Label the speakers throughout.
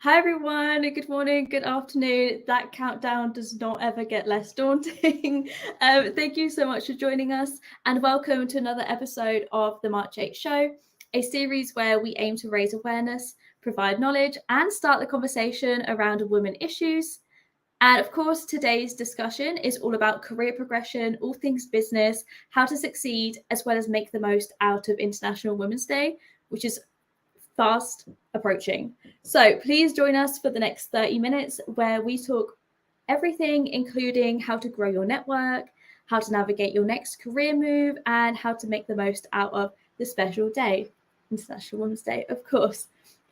Speaker 1: Hi everyone, good morning, good afternoon. That countdown does not ever get less daunting. Thank you so much for joining us and welcome to another episode of the March8 Show, a series where we aim to raise awareness, provide knowledge and start the conversation around women issues. And of course, today's discussion is all about career progression, all things business, how to succeed, as well as make the most out of International Women's Day, which is fast approaching. So please join us for the next 30 minutes where we talk everything, including how to grow your network, how to navigate your next career move, and how to make the most out of the special day, International Women's Day, of course.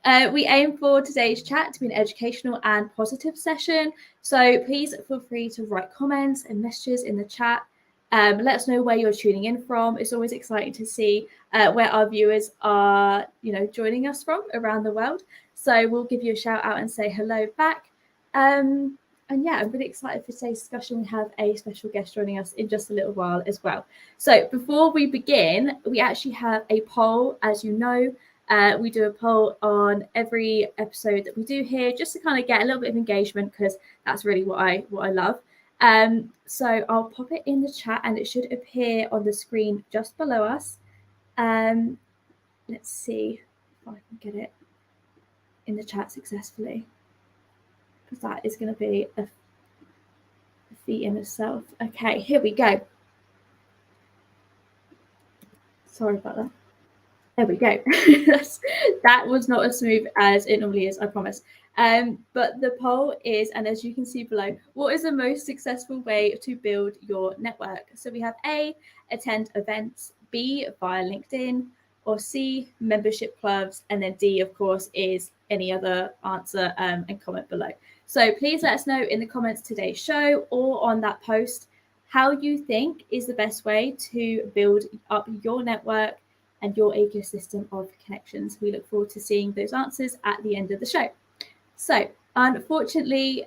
Speaker 1: We aim for today's chat to be an educational and positive session. So please feel free to write comments and messages in the chat. Let us know where you're tuning in from. It's always exciting to see where our viewers are, joining us from around the world. So we'll give you a shout out and say hello back. And yeah, I'm really excited for today's discussion. We have a special guest joining us in just a little while as well. So before we begin, we actually have a poll. As you know, we do a poll on every episode that we do here, just to kind of get a little bit of engagement, because that's really what I love. So I'll pop it in the chat and it should appear on the screen just below us. Let's see if I can get it in the chat successfully, because that is going to be a feat in itself. Okay, here we go. Sorry about that. There we go. That was not as smooth as it normally is, I promise. But the poll is, and as you can see below, what is the most successful way to build your network? So we have A, attend events, B, via LinkedIn, or C, membership clubs, and then D, of course, is any other answer and comment below. So please let us know in the comments today's show or on that post how you think is the best way to build up your network and your ecosystem of connections. We look forward to seeing those answers at the end of the show. So unfortunately,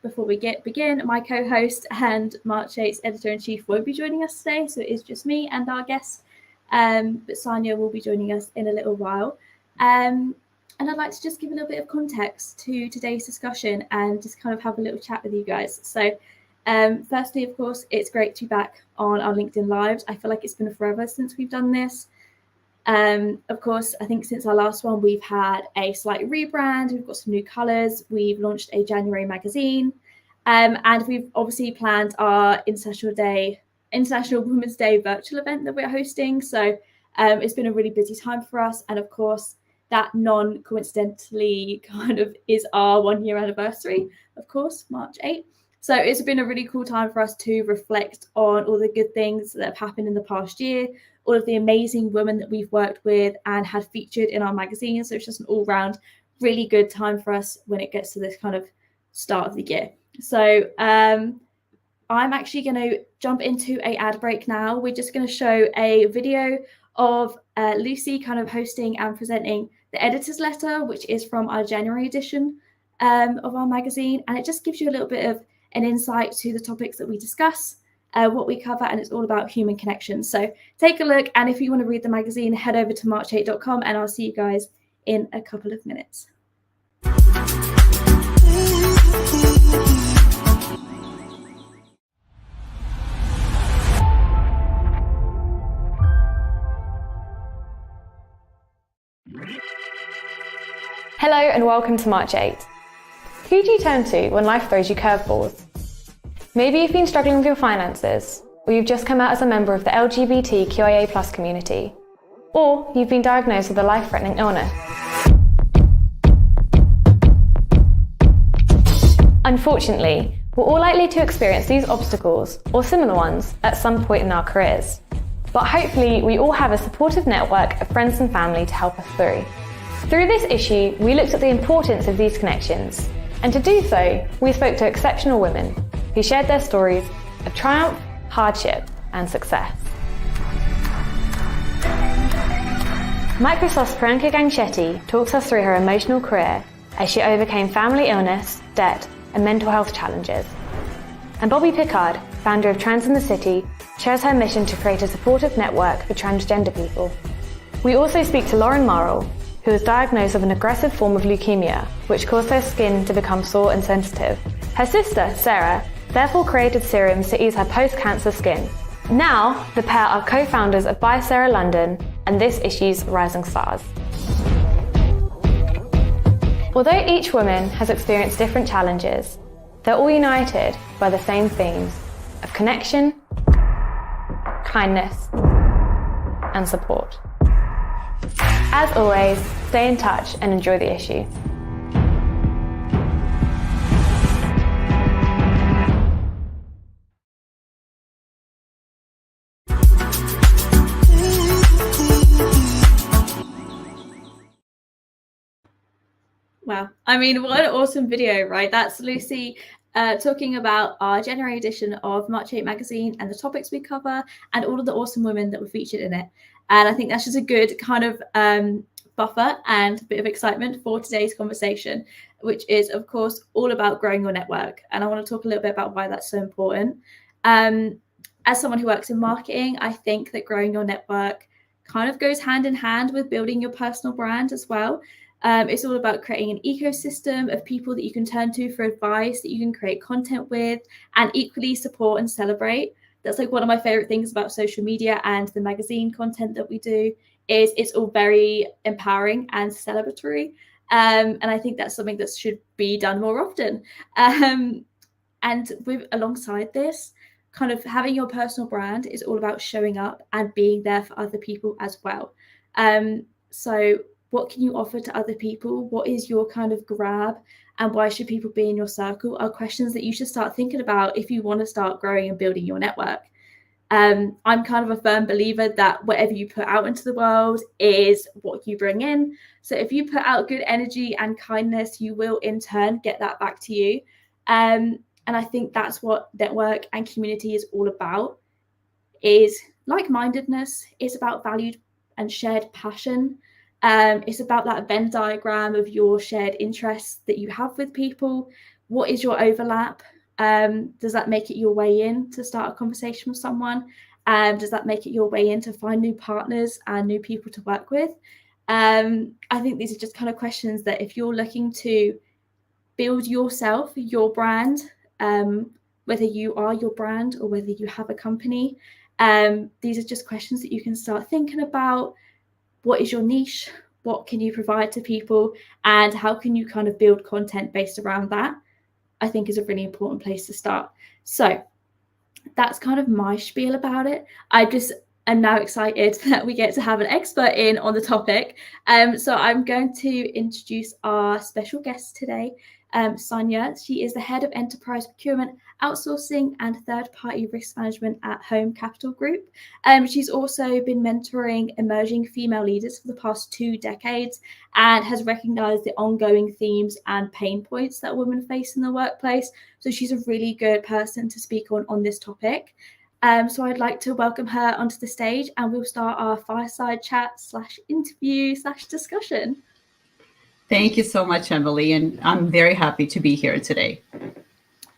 Speaker 1: before we begin, my co-host and March8's editor-in-chief won't be joining us today, so it is just me and our guest, but Sonia will be joining us in a little while. And I'd like to just give a little bit of context to today's discussion and just kind of have a little chat with you guys. So firstly, of course, it's great to be back on our LinkedIn Lives. I feel like it's been forever since we've done this. Of course, I think since our last one, we've had a slight rebrand. We've got some new colours. We've launched a January magazine. And we've obviously planned our International Women's Day virtual event that we're hosting. So it's been a really busy time for us. And of course, that non-coincidentally kind of is our 1 year anniversary, of course, March 8. So it's been a really cool time for us to reflect on all the good things that have happened in the past year, all of the amazing women that we've worked with and had featured in our magazine. So it's just an all-round really good time for us when it gets to this kind of start of the year. So I'm actually going to jump into an ad break now. We're just going to show a video of Lucy kind of hosting and presenting the editor's letter, which is from our January edition of our magazine. And it just gives you a little bit of an insight to the topics that we discuss, what we cover, and it's all about human connections. So take a look, and if you want to read the magazine, head over to march8.com, and I'll see you guys in a couple of minutes.
Speaker 2: Hello and welcome to March 8. Who do you turn to when life throws you curveballs? Maybe you've been struggling with your finances, or you've just come out as a member of the LGBTQIA+ community, or you've been diagnosed with a life-threatening illness. Unfortunately, we're all likely to experience these obstacles, or similar ones, at some point in our careers. But hopefully we all have a supportive network of friends and family to help us through. Through this issue, we looked at the importance of these connections, and to do so, we spoke to exceptional women who shared their stories of triumph, hardship, and success. Microsoft's Priyanka Gangshetty talks us through her emotional career as she overcame family illness, debt, and mental health challenges. And Bobby Pickard, founder of Trans in the City, shares her mission to create a supportive network for transgender people. We also speak to Lauren Marl, who was diagnosed with an aggressive form of leukemia, which caused her skin to become sore and sensitive. Her sister, Sarah, therefore created serums to ease her post-cancer skin. Now, the pair are co-founders of By Sarah London and This Issue's Rising Stars. Although each woman has experienced different challenges, they're all united by the same themes of connection, kindness, and support. As always, stay in touch and enjoy the issue.
Speaker 1: Wow. I mean, what an awesome video, right? That's Lucy talking about our January edition of March 8 magazine and the topics we cover and all of the awesome women that were featured in it. And I think that's just a good kind of buffer and a bit of excitement for today's conversation, which is, of course, all about growing your network. And I want to talk a little bit about why that's so important. As someone who works in marketing, I think that growing your network kind of goes hand in hand with building your personal brand as well. It's all about creating an ecosystem of people that you can turn to for advice, that you can create content with, and equally support and celebrate. That's like one of my favorite things about social media and the magazine content that we do is it's all very empowering and celebratory. And I think that's something that should be done more often. And alongside this, kind of having your personal brand is all about showing up and being there for other people as well. So what can you offer to other people? What is your kind of grab? And why should people be in your circle are questions that you should start thinking about if you want to start growing and building your network. I'm kind of a firm believer that whatever you put out into the world is what you bring in. So if you put out good energy and kindness, you will in turn get that back to you. And I think that's what network and community is all about, is like-mindedness. It's about valued and shared passion. It's about that Venn diagram of your shared interests that you have with people. What is your overlap? Does that make it your way in to start a conversation with someone? Does that make it your way in to find new partners and new people to work with? I think these are just kind of questions that if you're looking to build yourself, your brand, whether you are your brand or whether you have a company, these are just questions that you can start thinking about. What is your niche? What can you provide to people? And how can you kind of build content based around that? I think is a really important place to start. So that's kind of my spiel about it. I just am now excited that we get to have an expert in on the topic. So I'm going to introduce our special guest today, Sonia. She is the head of enterprise procurement, outsourcing and third-party risk management at Home Capital Group. She's also been mentoring emerging female leaders for the past 2 decades and has recognized the ongoing themes and pain points that women face in the workplace. So she's a really good person to speak on this topic. So I'd like to welcome her onto the stage and we'll start our fireside chat / interview / discussion.
Speaker 3: Thank you so much, Emily, and I'm very happy to be here today.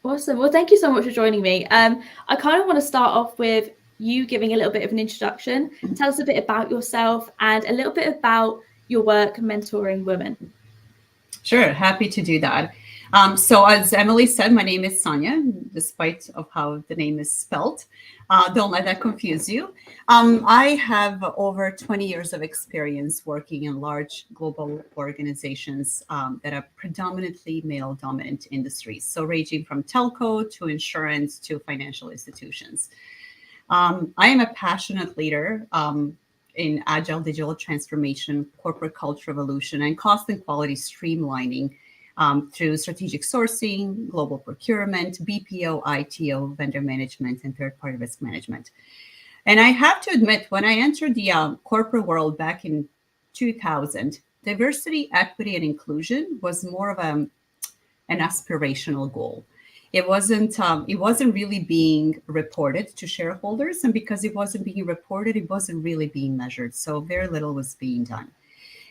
Speaker 1: Awesome. Well, thank you so much for joining me. I kind of want to start off with you giving a little bit of an introduction. Tell us a bit about yourself and a little bit about your work mentoring women.
Speaker 3: Sure, happy to do that. So as Emily said, my name is Sonia, despite of how the name is spelled. Don't let that confuse you. I have over 20 years of experience working in large global organizations that are predominantly male-dominant industries, so ranging from telco to insurance to financial institutions. I am a passionate leader in agile digital transformation, corporate culture evolution, and cost and quality streamlining through strategic sourcing, global procurement, BPO, ITO, vendor management, and third-party risk management. And I have to admit, when I entered the corporate world back in 2000, diversity, equity, and inclusion was more of an aspirational goal. It wasn't really being reported to shareholders, and because it wasn't being reported, it wasn't really being measured. So very little was being done.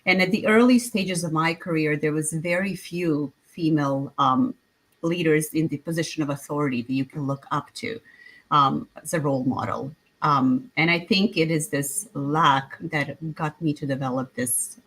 Speaker 3: And at the early stages of my career, there was very few female leaders in the position of authority that you can look up to as a role model. And I think it is this lack that got me to develop this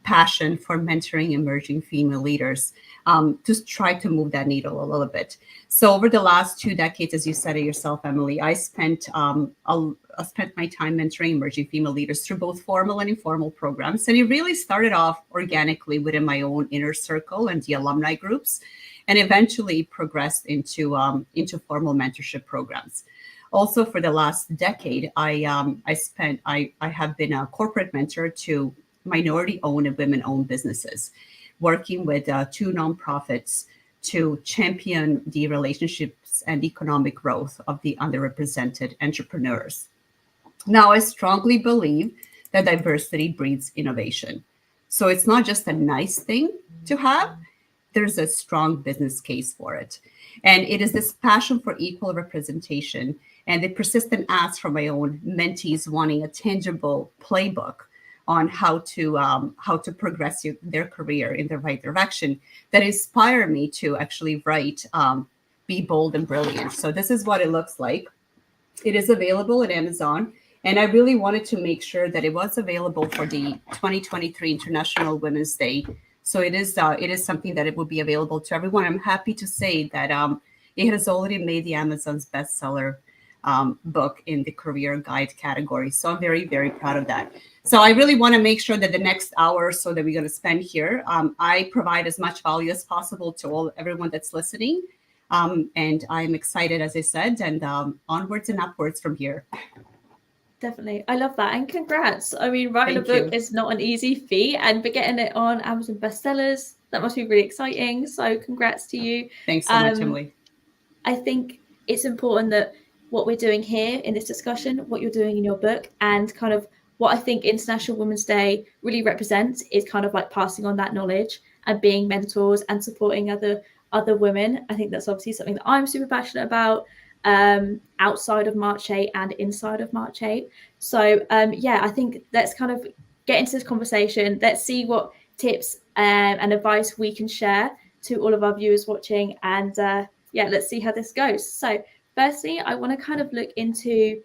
Speaker 3: passion for mentoring emerging female leaders, to try to move that needle a little bit. So over the last 2 decades, as you said it yourself, Emily, I spent my time mentoring emerging female leaders through both formal and informal programs. And it really started off organically within my own inner circle and the alumni groups, and eventually progressed into formal mentorship programs. Also, for the last decade, I have been a corporate mentor to minority-owned and women-owned businesses, working with 2 nonprofits to champion the relationships and economic growth of the underrepresented entrepreneurs. Now, I strongly believe that diversity breeds innovation. So it's not just a nice thing to have, there's a strong business case for it. And it is this passion for equal representation and the persistent ask from my own mentees wanting a tangible playbook on how to progress their career in the right direction that inspire me to actually write Be Bold and Brilliant. So this is what it looks like. It is available at Amazon, and I really wanted to make sure that it was available for the 2023 International Women's Day. So it is something that it will be available to everyone. I'm happy to say that it has already made the Amazon's bestseller book in the career guide category. So I'm very, very proud of that. So I really want to make sure that the next hour or so that we're going to spend here, I provide as much value as possible to everyone that's listening. And I'm excited, as I said, and onwards and upwards from here.
Speaker 1: Definitely. I love that. And congrats. I mean, writing a book is not an easy feat, and but getting it on Amazon bestsellers, that must be really exciting. So congrats to you.
Speaker 3: Thanks so much, Emily.
Speaker 1: I think it's important that what we're doing here in this discussion, what you're doing in your book, and kind of what I think International Women's Day really represents is kind of like passing on that knowledge and being mentors and supporting other women. I think that's obviously something that I'm super passionate about, outside of March 8 and inside of March 8. So yeah, I think let's kind of get into this conversation. Let's see what tips and advice we can share to all of our viewers watching. And yeah, let's see how this goes. So firstly, I want to kind of look into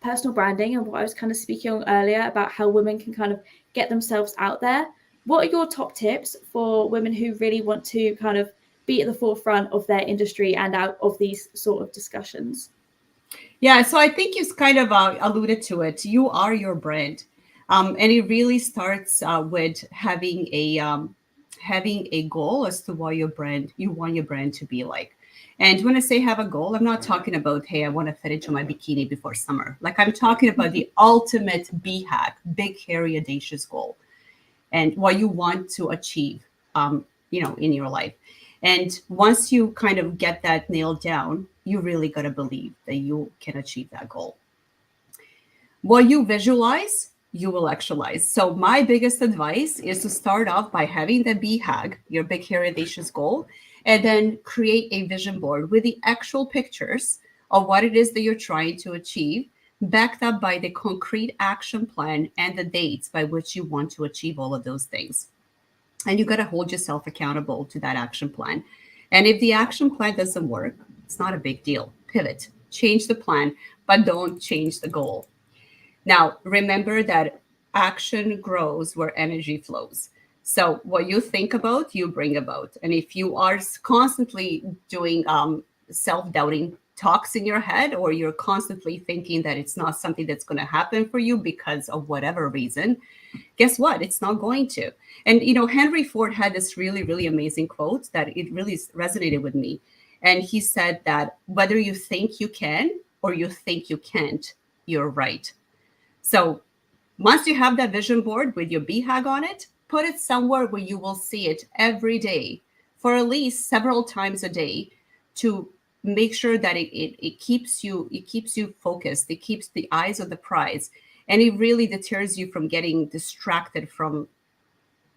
Speaker 1: personal branding and what I was kind of speaking on earlier about how women can kind of get themselves out there. What are your top tips for women who really want to kind of be at the forefront of their industry and out of these sort of discussions?
Speaker 3: Yeah, so I think you kind of alluded to it. You are your brand. And it really starts with having a goal as to what you want your brand to be like. And when I say have a goal, I'm not talking about, hey, I want to fit into my bikini before summer. Like, I'm talking about the ultimate BHAG, big, hairy, audacious goal, and what you want to achieve, in your life. And once you kind of get that nailed down, you really got to believe that you can achieve that goal. What you visualize, you will actualize. So my biggest advice is to start off by having the BHAG, your big, hairy, audacious goal, and then create a vision board with the actual pictures of what it is that you're trying to achieve, backed up by the concrete action plan and the dates by which you want to achieve all of those things. And you got to hold yourself accountable to that action plan. And if the action plan doesn't work, it's not a big deal. Pivot, change the plan, but don't change the goal. Now, remember that action grows where energy flows. So what you think about, you bring about. And if you are constantly doing self-doubting talks in your head, or you're constantly thinking that it's not something that's going to happen for you because of whatever reason, guess what? It's not going to. And, Henry Ford had this really, really amazing quote that it really resonated with me. And he said that whether you think you can or you think you can't, you're right. So once you have that vision board with your BHAG on it, put it somewhere where you will see it every day for at least several times a day to make sure that it keeps you focused. It keeps the eyes on the prize. And it really deters you from getting distracted from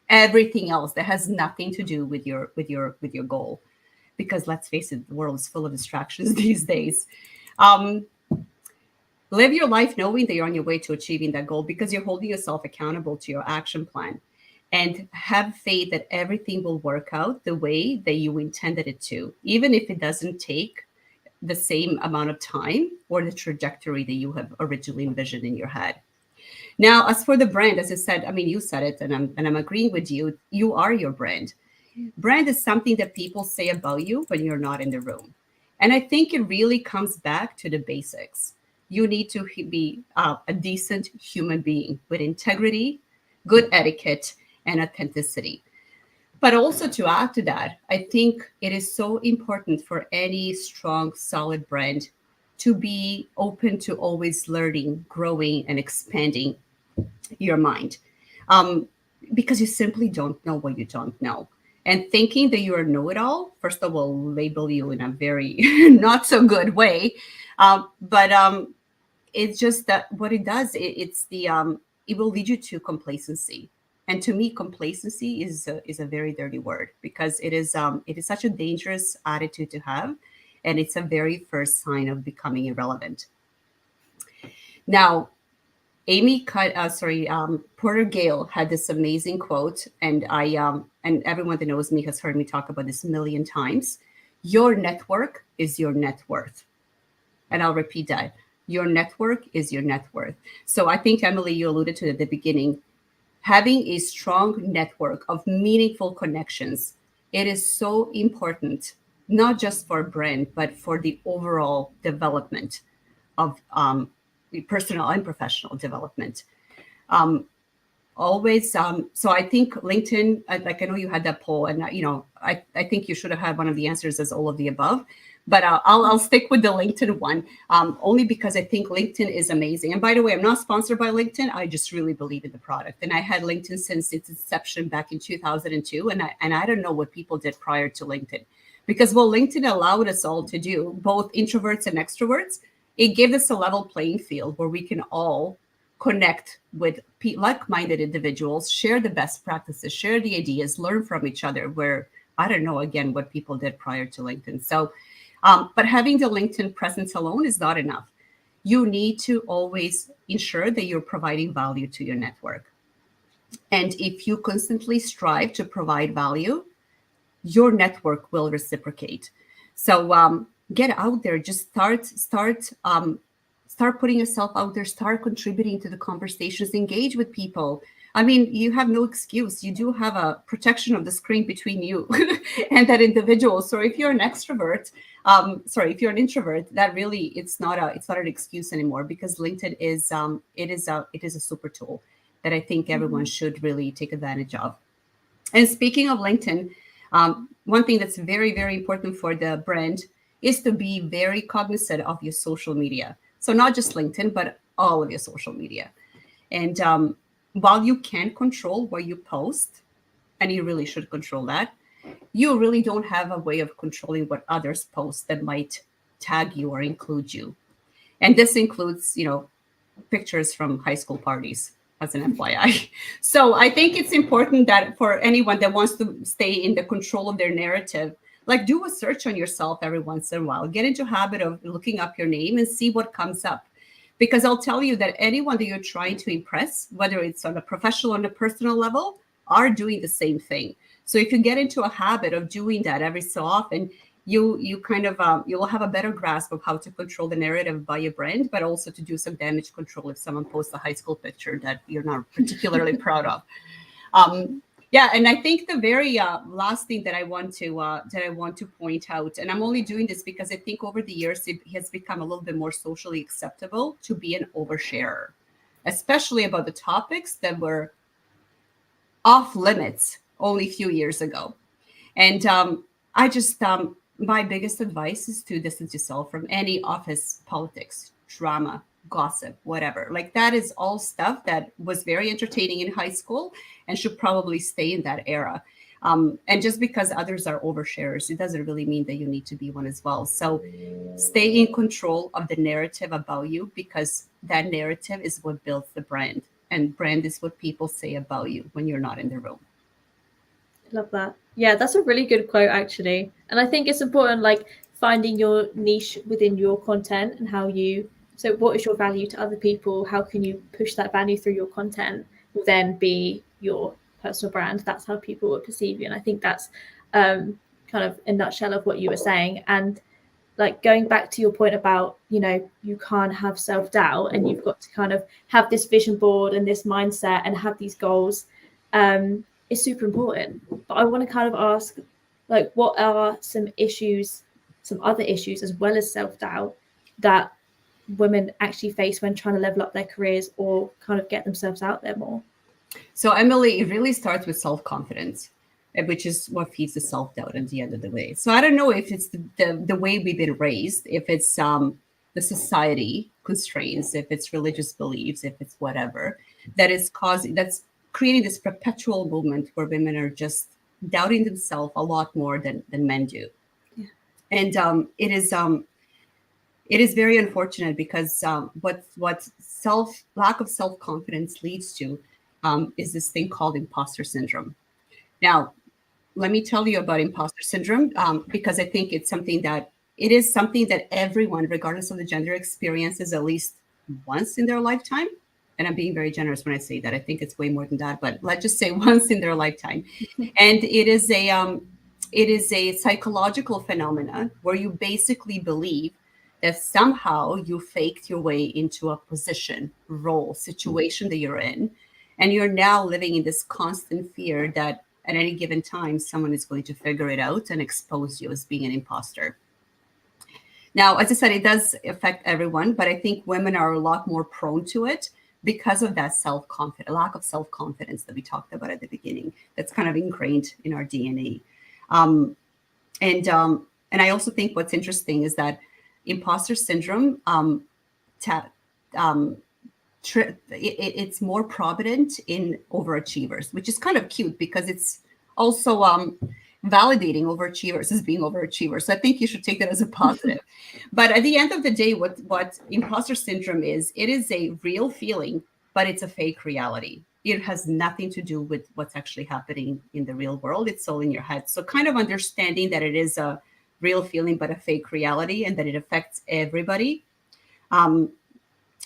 Speaker 3: everything else that has nothing to do with your goal. Because let's face it, the world is full of distractions these days. Um, Live your life knowing that you're on your way to achieving that goal, because you're holding yourself accountable to your action plan. And have faith that everything will work out the way that you intended it to, even if it doesn't take the same amount of time or the trajectory that you have originally envisioned in your head. Now, as for the brand, as I said, I mean, you said it, and I'm agreeing with you. You are your brand. Brand is something that people say about you when you're not in the room. And I think it really comes back to the basics. You need to be a decent human being with integrity, good etiquette, and authenticity. But also, to add to that, I think it is so important for any strong, solid brand to be open to always learning, growing, and expanding your mind. Um, because you simply don't know what you don't know. And thinking that you're a know-it-all, first of all, label you in a very not so good way. But it's just that what it does, it will lead you to complacency. And to me, complacency is a very dirty word, because it is such a dangerous attitude to have, and it's a very first sign of becoming irrelevant. Now, Porter Gale had this amazing quote, and and everyone that knows me has heard me talk about this a million times. Your network is your net worth. And I'll repeat that. Your network is your net worth. So I think, Emily, you alluded to it at the beginning. Having a strong network of meaningful connections, it is so important, not just for a brand, but for the overall development of personal and professional development. Um, Always. So I think LinkedIn, like I know you had that poll, and I think you should have had one of the answers as all of the above. But I'll stick with the LinkedIn one, only because I think LinkedIn is amazing. And by the way, I'm not sponsored by LinkedIn. I just really believe in the product. And I had LinkedIn since its inception back in 2002. And I don't know what people did prior to LinkedIn. Because what LinkedIn allowed us all to do, both introverts and extroverts, it gave us a level playing field where we can all connect with like-minded individuals, share the best practices, share the ideas, learn from each other, where I don't know, again, what people did prior to LinkedIn. So, but having the LinkedIn presence alone is not enough. You need to always ensure that you're providing value to your network. And if you constantly strive to provide value, your network will reciprocate. So get out there, just start putting yourself out there, start contributing to the conversations, engage with people. I mean, you have no excuse. You do have a protection of the screen between you and that individual. So if you're an extrovert, if you're an introvert, that really, it's not an excuse anymore, because LinkedIn is it is a super tool that I think everyone should really take advantage of. And speaking of LinkedIn, one thing that's very, very important for the brand is to be very cognizant of your social media. So not just LinkedIn, but all of your social media. And while you can control what you post, and you really should control that, you really don't have a way of controlling what others post that might tag you or include you. And this includes, pictures from high school parties, as an FYI. So I think it's important that for anyone that wants to stay in the control of their narrative, like, do a search on yourself every once in a while. Get into a habit of looking up your name and see what comes up. Because I'll tell you that anyone that you're trying to impress, whether it's on a professional or on a personal level, are doing the same thing. So if you get into a habit of doing that every so often, you kind of you will have a better grasp of how to control the narrative by your brand, but also to do some damage control if someone posts a high school picture that you're not particularly proud of. Yeah, and I think the very last thing that I want to point out, and I'm only doing this because I think over the years it has become a little bit more socially acceptable to be an oversharer, especially about the topics that were off limits only a few years ago. And I just my biggest advice is to distance yourself from any office politics, drama, gossip, whatever. Like, that is all stuff that was very entertaining in high school and should probably stay in that era. And just because others are oversharers, it doesn't really mean that you need to be one as well. So stay in control of the narrative about you, because that narrative is what builds the brand. And brand is what people say about you when you're not in the room.
Speaker 1: Love that. Yeah, that's a really good quote, actually. And I think it's important, like, finding your niche within your content and how you, so what is your value to other people? How can you push that value through your content will then be your personal brand. That's how people will perceive you. And I think that's kind of a nutshell of what you were saying. And like going back to your point about, you know, you can't have self-doubt and you've got to kind of have this vision board and this mindset and have these goals is super important. But I want to kind of ask, like, what are some issues, some other issues as well as self-doubt that women actually face when trying to level up their careers or kind of get themselves out there more?
Speaker 3: So Emily, it really starts with self-confidence, which is what feeds the self-doubt at the end of the day. So I don't know if it's the way we've been raised, if it's the society constraints, if it's religious beliefs, if it's whatever, that's creating this perpetual movement where women are just doubting themselves a lot more than men do.
Speaker 1: Yeah.
Speaker 3: And it is very unfortunate, because what lack of self-confidence leads to is this thing called imposter syndrome. Now, let me tell you about imposter syndrome, because I think it is something that everyone, regardless of the gender, experiences at least once in their lifetime. And I'm being very generous when I say that. I think it's way more than that, but let's just say once in their lifetime. And it is a psychological phenomenon where you basically believe that somehow you faked your way into a position, role, situation that you're in. And you're now living in this constant fear that at any given time, someone is going to figure it out and expose you as being an imposter. Now, as I said, it does affect everyone, but I think women are a lot more prone to it because of that lack of self-confidence that we talked about at the beginning. That's kind of ingrained in our DNA. And I also think what's interesting is that imposter syndrome, it's more prominent in overachievers, which is kind of cute because it's also validating overachievers as being overachievers. So I think you should take that as a positive. But at the end of the day, what imposter syndrome is, it is a real feeling, but it's a fake reality. It has nothing to do with what's actually happening in the real world. It's all in your head. So kind of understanding that it is a real feeling, but a fake reality, and that it affects everybody,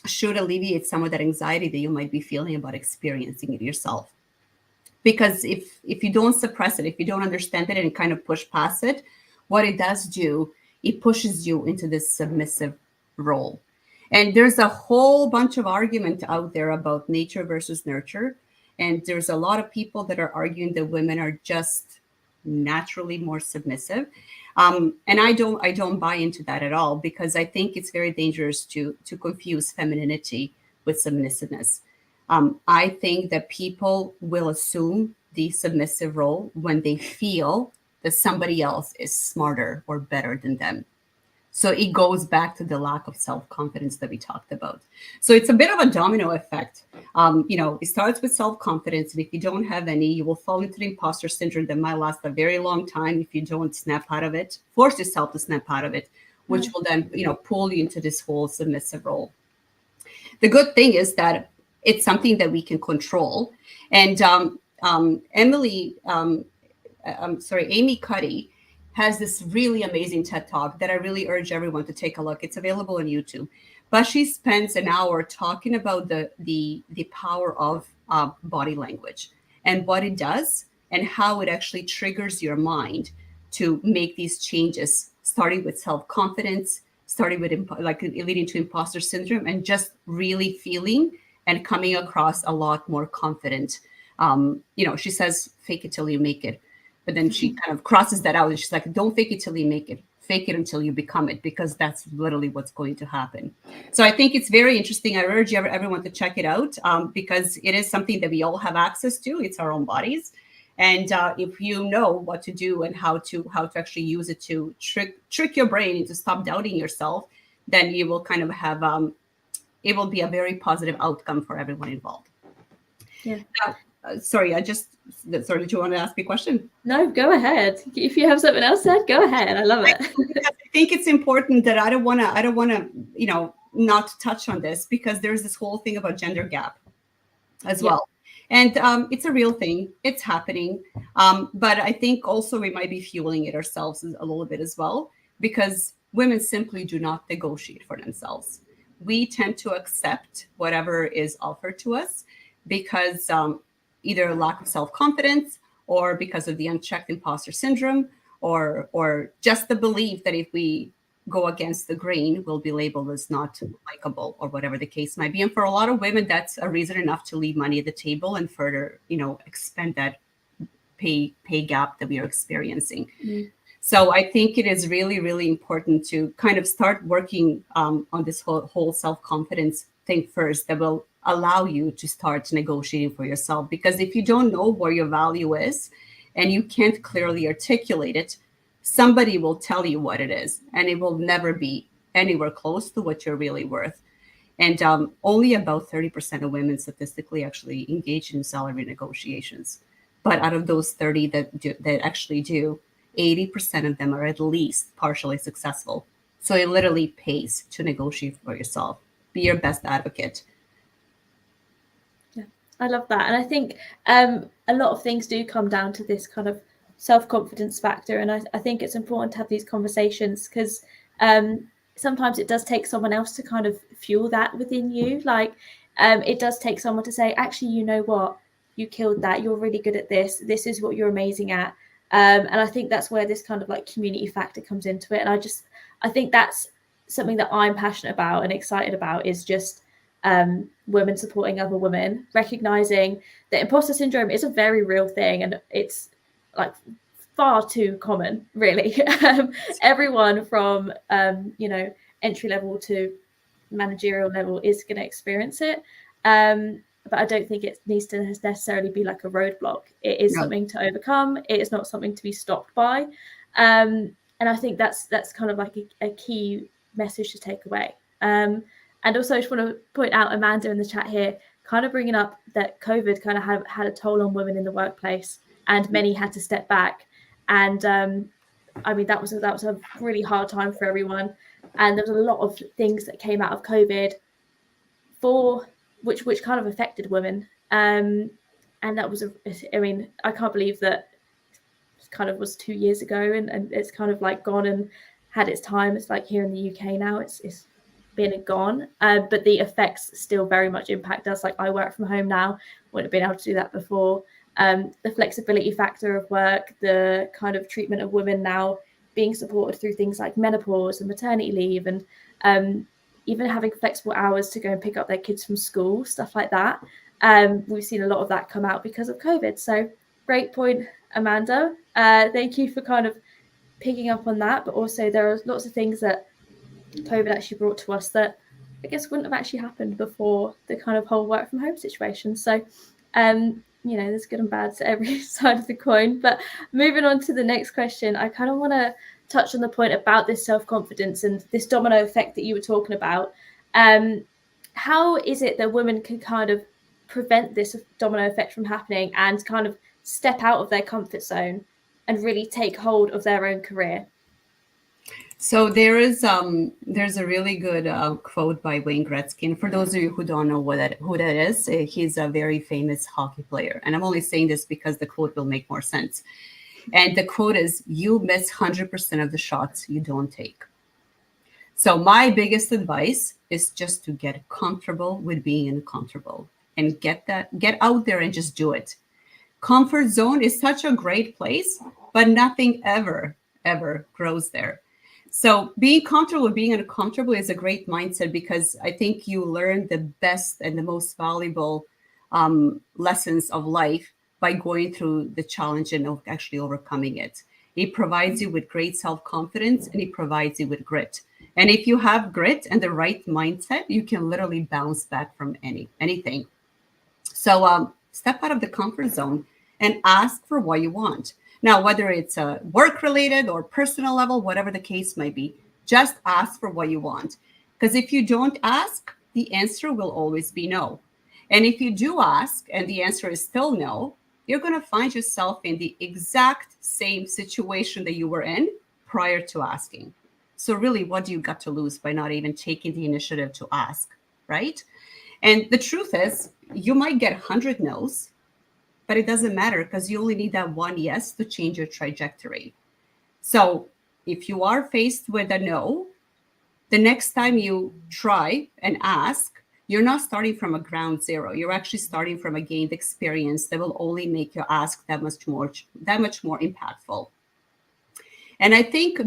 Speaker 3: should alleviate some of that anxiety that you might be feeling about experiencing it yourself. Because if you don't suppress it, if you don't understand it and kind of push past it, what it does do, it pushes you into this submissive role. And there's a whole bunch of argument out there about nature versus nurture. And there's a lot of people that are arguing that women are just naturally more submissive. And I don't buy into that at all, because I think it's very dangerous to confuse femininity with submissiveness. I think that people will assume the submissive role when they feel that somebody else is smarter or better than them. So it goes back to the lack of self-confidence that we talked about. So it's a bit of a domino effect. It starts with self-confidence. And if you don't have any, you will fall into the imposter syndrome that might last a very long time if you don't snap out of it, force yourself to snap out of it, which will then, pull you into this whole submissive role. The good thing is that it's something that we can control. And Amy Cuddy has this really amazing TED Talk that I really urge everyone to take a look. It's available on YouTube. But she spends an hour talking about the power of body language and what it does and how it actually triggers your mind to make these changes, starting with self-confidence, starting with leading to imposter syndrome, and just really feeling and coming across a lot more confident. She says, fake it till you make it. But then she kind of crosses that out and she's like, don't fake it till you make it. Fake it until you become it, because that's literally what's going to happen. So I think it's very interesting. I urge everyone to check it out, because it is something that we all have access to. It's our own bodies. And if you know what to do and how to actually use it to trick your brain into stop doubting yourself, then you will kind of have, it will be a very positive outcome for everyone involved.
Speaker 1: Yeah.
Speaker 3: Now, sorry, sorry, do you want to ask me a question?
Speaker 1: No, go ahead. If you have something else said, go ahead. I love it.
Speaker 3: I think it's important that I don't want to, not touch on this, because there's this whole thing about gender gap as well. And it's a real thing. It's happening. But I think also we might be fueling it ourselves a little bit as well, because women simply do not negotiate for themselves. We tend to accept whatever is offered to us because either lack of self-confidence, or because of the unchecked imposter syndrome, or just the belief that if we go against the grain, we'll be labeled as not likable, or whatever the case might be. And for a lot of women, that's a reason enough to leave money at the table and further, expand that pay gap that we are experiencing. So I think it is really, really important to kind of start working on this whole self-confidence thing first, that will allow you to start negotiating for yourself. Because if you don't know where your value is and you can't clearly articulate it, somebody will tell you what it is, and it will never be anywhere close to what you're really worth. And only about 30% of women statistically actually engage in salary negotiations. But out of those 30 that actually do, 80% of them are at least partially successful. So it literally pays to negotiate for yourself. Be your best advocate.
Speaker 1: Yeah, I love that. And I think a lot of things do come down to this kind of self-confidence factor. And I think it's important to have these conversations, because sometimes it does take someone else to kind of fuel that within you. Like it does take someone to say, actually, you know what, you killed that. You're really good at this. This is what you're amazing at. And I think that's where this kind of like community factor comes into it. And I think that's something that I'm passionate about and excited about, is just women supporting other women, recognizing that imposter syndrome is a very real thing, and it's like far too common, really. Everyone from entry level to managerial level is going to experience it, but I don't think it needs to necessarily be like a roadblock. It is something to overcome. It is not something to be stopped by, and I think that's kind of like a key message to take away. And also, I just want to point out Amanda in the chat here, kind of bringing up that COVID kind of had a toll on women in the workplace, and many had to step back. And I mean, that was a really hard time for everyone. And there was a lot of things that came out of COVID which kind of affected women. And that was I can't believe that it kind of was 2 years ago, and it's kind of like gone and had its time. It's like here in the UK now, it's been and gone, but the effects still very much impact us. Like I work from home now, wouldn't have been able to do that before. The flexibility factor of work, the kind of treatment of women now being supported through things like menopause and maternity leave, and even having flexible hours to go and pick up their kids from school, stuff like that. We've seen a lot of that come out because of COVID. So great point, Amanda. Thank you for kind of picking up on that. But also there are lots of things that COVID actually brought to us that I guess wouldn't have actually happened before the kind of whole work from home situation. So, there's good and bad to every side of the coin. But moving on to the next question, I kind of want to touch on the point about this self-confidence and this domino effect that you were talking about. How is it that women can kind of prevent this domino effect from happening and kind of step out of their comfort zone and really take hold of their own career?
Speaker 3: So there's a really good quote by Wayne Gretzky. And for those of you who don't know who that is, he's a very famous hockey player. And I'm only saying this because the quote will make more sense. And the quote is, "You miss 100% of the shots you don't take." So my biggest advice is just to get comfortable with being uncomfortable and get out there and just do it. Comfort zone is such a great place, but nothing ever grows there. So being comfortable with being uncomfortable is a great mindset, because I think you learn the best and the most valuable lessons of life by going through the challenge and actually overcoming it. It provides you with great self-confidence, and it provides you with grit. And if you have grit and the right mindset, you can literally bounce back from anything. So step out of the comfort zone and ask for what you want. Now, whether it's work-related or personal level, whatever the case might be, just ask for what you want. Because if you don't ask, the answer will always be no. And if you do ask and the answer is still no, you're going to find yourself in the exact same situation that you were in prior to asking. So really, what do you got to lose by not even taking the initiative to ask, right? And the truth is, you might get 100 no's, but it doesn't matter because you only need that one yes to change your trajectory. So if you are faced with a no, the next time you try and ask, you're not starting from a ground zero. You're actually starting from a gained experience that will only make your ask that much more impactful. And I think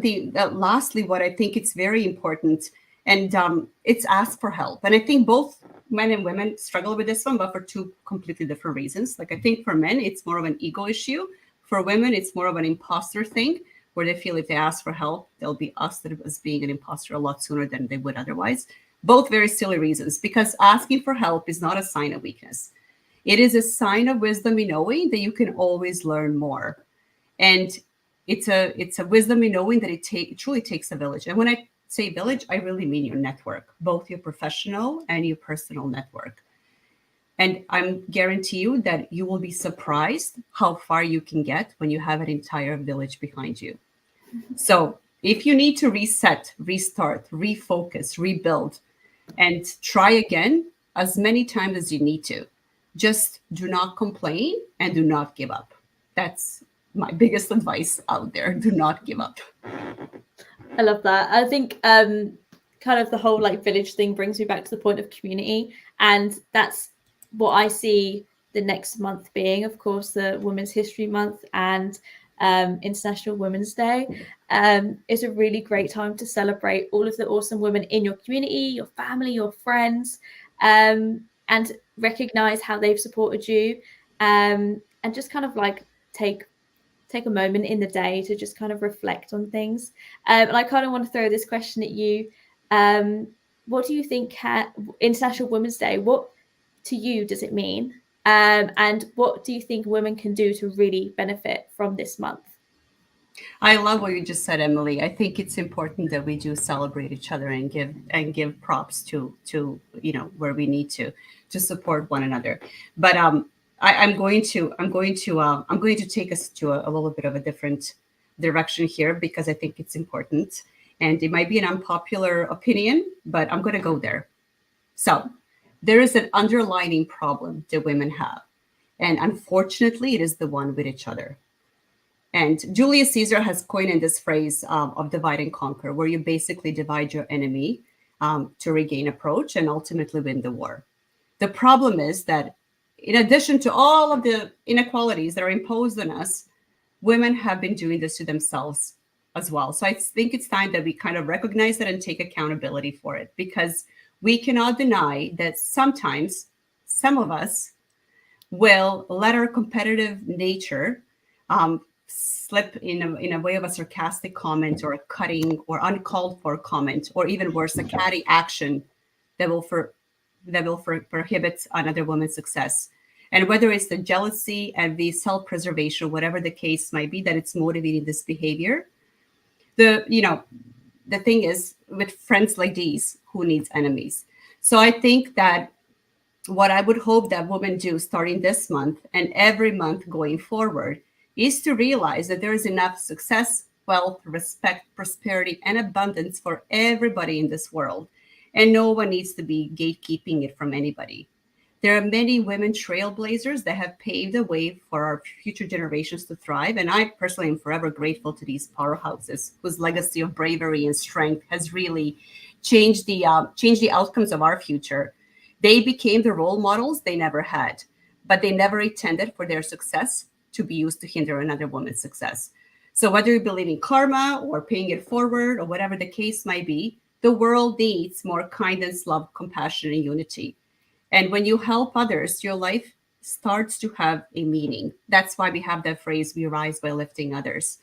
Speaker 3: lastly, what I think it's very important, and it's ask for help. And I think both men and women struggle with this one, but for two completely different reasons. Like I think for men, it's more of an ego issue. For women, it's more of an imposter thing, where they feel if they ask for help, they'll be ousted as being an imposter a lot sooner than they would otherwise. Both very silly reasons, because asking for help is not a sign of weakness. It is a sign of wisdom in knowing that you can always learn more. And it's a wisdom in knowing that it truly takes a village. And when I say village, I really mean your network, both your professional and your personal network. And I'm guarantee you that you will be surprised how far you can get when you have an entire village behind you. So if you need to reset, restart, refocus, rebuild, and try again as many times as you need to, just do not complain and do not give up. That's my biggest advice out there. Do not give up.
Speaker 1: I love that. I think kind of the whole like village thing brings me back to the point of community. And that's what I see the next month being, of course, the Women's History Month and International Women's Day. Is a really great time to celebrate all of the awesome women in your community, your family, your friends, and recognize how they've supported you, and just kind of like take a moment in the day to just kind of reflect on things. And I kind of want to throw this question at you. What do you think International Women's Day, what to you does it mean? And what do you think women can do to really benefit from this month?
Speaker 3: I love what you just said, Emily. I think it's important that we do celebrate each other and give props to where we need to support one another. But I'm going to take us to a little bit of a different direction here, because I think it's important, and it might be an unpopular opinion, but I'm going to go there. So there is an underlying problem that women have, and unfortunately, it is the one with each other. And Julius Caesar has coined this phrase of divide and conquer, where you basically divide your enemy to regain approach and ultimately win the war. The problem is that in addition to all of the inequalities that are imposed on us, women have been doing this to themselves as well. So I think it's time that we kind of recognize that and take accountability for it, because we cannot deny that sometimes some of us will let our competitive nature slip in a way of a sarcastic comment or a cutting or uncalled for comment, or even worse, a catty action that will prohibit another woman's success. And whether it's the jealousy and the self-preservation, whatever the case might be, that it's motivating this behavior. The thing is, with friends like these, who needs enemies? So I think that what I would hope that women do starting this month and every month going forward is to realize that there is enough success, wealth, respect, prosperity, and abundance for everybody in this world. And no one needs to be gatekeeping it from anybody. There are many women trailblazers that have paved the way for our future generations to thrive. And I personally am forever grateful to these powerhouses whose legacy of bravery and strength has really changed the outcomes of our future. They became the role models they never had, but they never intended for their success to be used to hinder another woman's success. So whether you believe in karma or paying it forward or whatever the case might be, the world needs more kindness, love, compassion, and unity. And when you help others, your life starts to have a meaning. That's why we have that phrase, we rise by lifting others.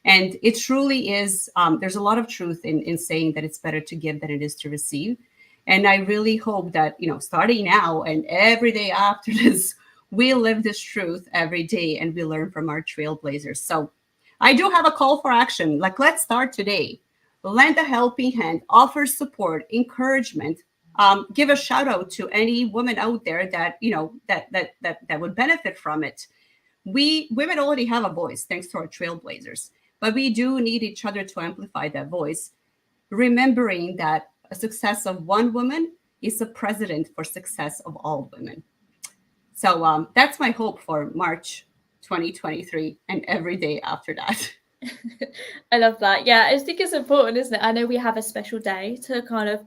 Speaker 3: And it truly is, there's a lot of truth in saying that it's better to give than it is to receive. And I really hope that, starting now and every day after this, we live this truth every day and we learn from our trailblazers. So I do have a call for action. Like, let's start today. Lend a helping hand, offer support, encouragement, give a shout out to any woman out there that, that would benefit from it. We women already have a voice thanks to our trailblazers, but we do need each other to amplify that voice, remembering that a success of one woman is a precedent for success of all women. So that's my hope for March 2023 and every day after that.
Speaker 1: I love that. Yeah, I think it's important, isn't it? I know we have a special day to kind of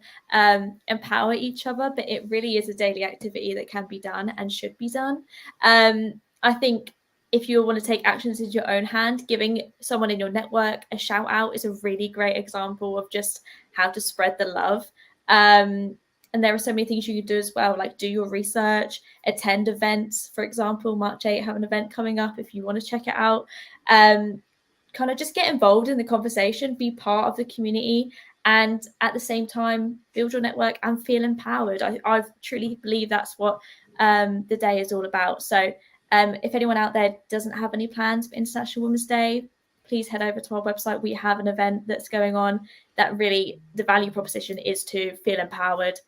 Speaker 1: empower each other, but it really is a daily activity that can be done and should be done. I think if you want to take actions into your own hand, giving someone in your network a shout out is a really great example of just how to spread the love. And there are so many things you can do as well, like do your research, attend events. For example, March 8 have an event coming up if you want to check it out. Kind of just get involved in the conversation, be part of the community, and at the same time build your network and feel empowered. I truly believe that's what the day is all about. So if anyone out there doesn't have any plans for International Women's Day, please head over to our website. We have an event that's going on that really, the value proposition is to feel empowered,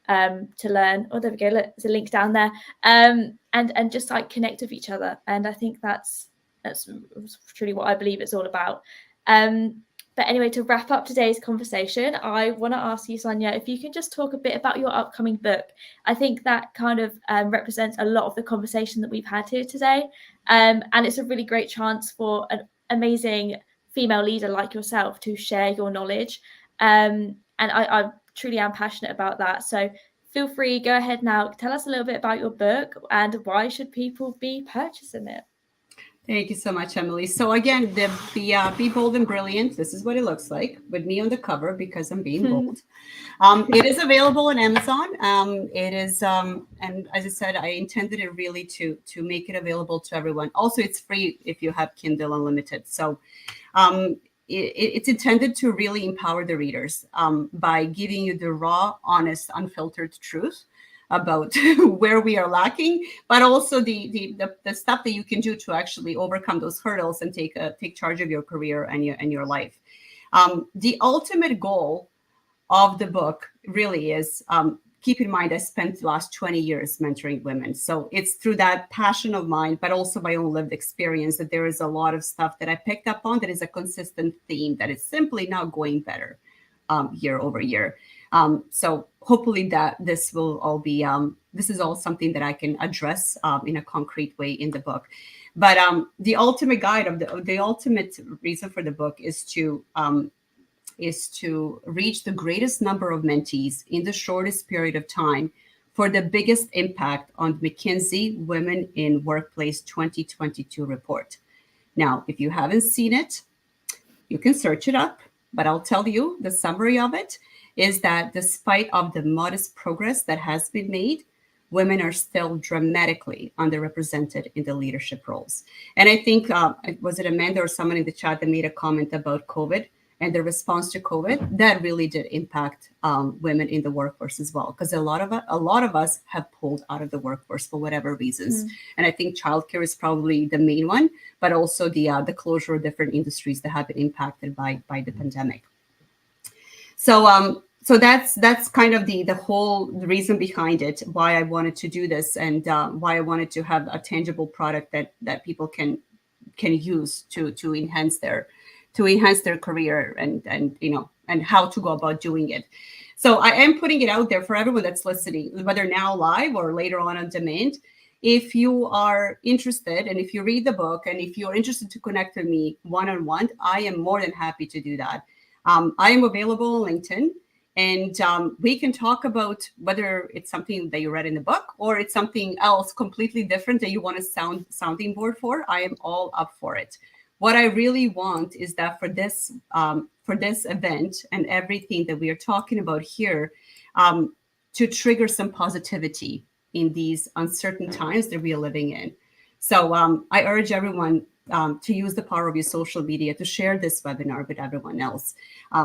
Speaker 1: to learn. Oh, there we go. Look, there's a link down there. And just like connect with each other. And I think that's truly what I believe it's all about. But anyway, to wrap up today's conversation, I want to ask you, Sonia, if you can just talk a bit about your upcoming book. I think that kind of represents a lot of the conversation that we've had here today. And it's a really great chance for an amazing female leader like yourself to share your knowledge. And I truly am passionate about that. So feel free, go ahead now. Tell us a little bit about your book and why should people be purchasing it?
Speaker 3: Thank you so much, Emily. So again, the Be Bold and Brilliant, this is what it looks like with me on the cover because I'm being bold. It is available on Amazon. It is, and as I said, I intended it really to make it available to everyone. Also, it's free if you have Kindle Unlimited. So it's intended to really empower the readers by giving you the raw, honest, unfiltered truth about where we are lacking, but also the stuff that you can do to actually overcome those hurdles and take charge of your career and your life. The ultimate goal of the book really is, keep in mind, I spent the last 20 years mentoring women. So it's through that passion of mine, but also my own lived experience, that there is a lot of stuff that I picked up on that is a consistent theme that is simply now going better year over year. So hopefully that this will all be, this is all something that I can address in a concrete way in the book. But the ultimate guide of the ultimate reason for the book is to reach the greatest number of mentees in the shortest period of time for the biggest impact on McKinsey Women in Workplace 2022 report. Now, if you haven't seen it, you can search it up, but I'll tell you the summary of it is that despite of the modest progress that has been made, women are still dramatically underrepresented in the leadership roles. And I think, was it Amanda or someone in the chat that made a comment about COVID and the response to COVID? That really did impact women in the workforce as well, because a lot of us have pulled out of the workforce for whatever reasons. And I think childcare is probably the main one, but also the closure of different industries that have been impacted by the pandemic. So that's kind of the whole reason behind it, why I wanted to do this, and why I wanted to have a tangible product that people can use to enhance their career and how to go about doing it. So I am putting it out there for everyone that's listening, whether now live or later on demand. If you are interested, and if you read the book, and if you're interested to connect with me one-on-one, I am more than happy to do that. I am available on LinkedIn, and we can talk about whether it's something that you read in the book or it's something else completely different that you want a sounding board for. I am all up for it. What I really want is that for this event and everything that we are talking about here, to trigger some positivity in these uncertain times that we are living in. So I urge everyone to use the power of your social media to share this webinar with everyone else.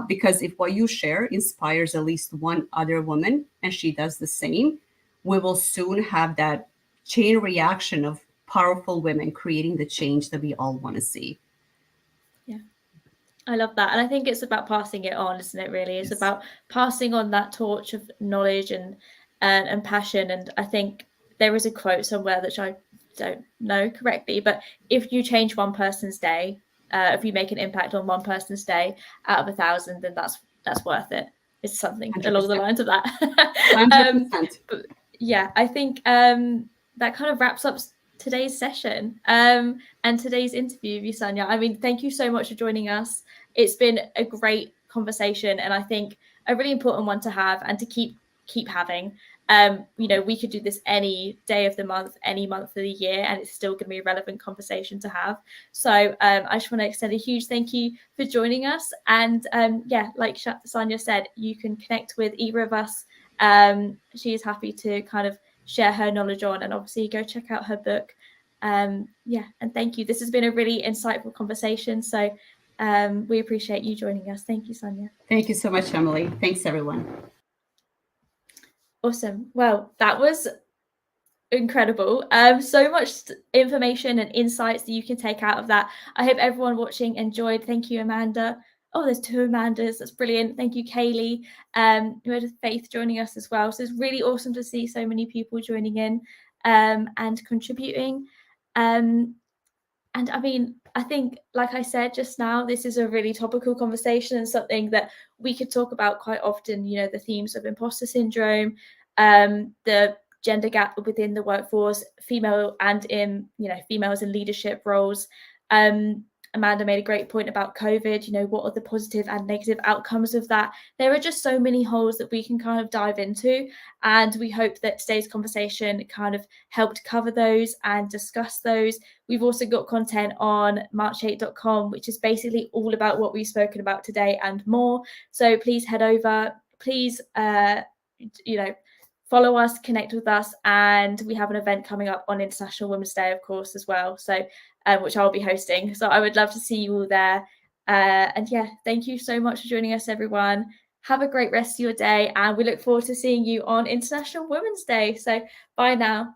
Speaker 3: Because if what you share inspires at least one other woman and she does the same, we will soon have that chain reaction of powerful women creating the change that we all want to see.
Speaker 1: Yeah, I love that. And I think it's about passing it on, isn't it, really? It's
Speaker 3: Yes.
Speaker 1: about passing on that torch of knowledge and passion. And I think there is a quote somewhere that I don't know correctly, but if you change one person's day, if you make an impact on one person's day out of 1,000, then that's worth it. It's something
Speaker 3: 100%.
Speaker 1: along the lines of that.
Speaker 3: 100%.
Speaker 1: But yeah, I think that kind of wraps up today's session and today's interview with you, Sonia. I mean, thank you so much for joining us. It's been a great conversation, and I think a really important one to have and to keep having. We could do this any day of the month, any month of the year, and it's still going to be a relevant conversation to have. So I just want to extend a huge thank you for joining us. And like Sonia said, you can connect with either of us. She is happy to kind of share her knowledge on, and obviously go check out her book. And thank you. This has been a really insightful conversation. So we appreciate you joining us. Thank you, Sonia.
Speaker 3: Thank you so much, Emily. Thanks, everyone.
Speaker 1: Awesome. Well, that was incredible. So much information and insights that you can take out of that. I hope everyone watching enjoyed. Thank you, Amanda. Oh, there's 2 Amandas. That's brilliant. Thank you, Kaylee. We had Faith joining us as well. So it's really awesome to see so many people joining in and contributing. And I mean, I think, like I said just now, this is a really topical conversation and something that we could talk about quite often. The themes of imposter syndrome, the gender gap within the workforce, females in leadership roles. Amanda made a great point about COVID. What are the positive and negative outcomes of that? There are just so many holes that we can kind of dive into, and we hope that today's conversation kind of helped cover those and discuss those. We've also got content on March8.com, which is basically all about what we've spoken about today and more. So please head over. Please, follow us, connect with us, and we have an event coming up on International Women's Day, of course, as well. So, which I'll be hosting. So I would love to see you all there. Thank you so much for joining us, everyone. Have a great rest of your day, and we look forward to seeing you on International Women's Day. So bye now.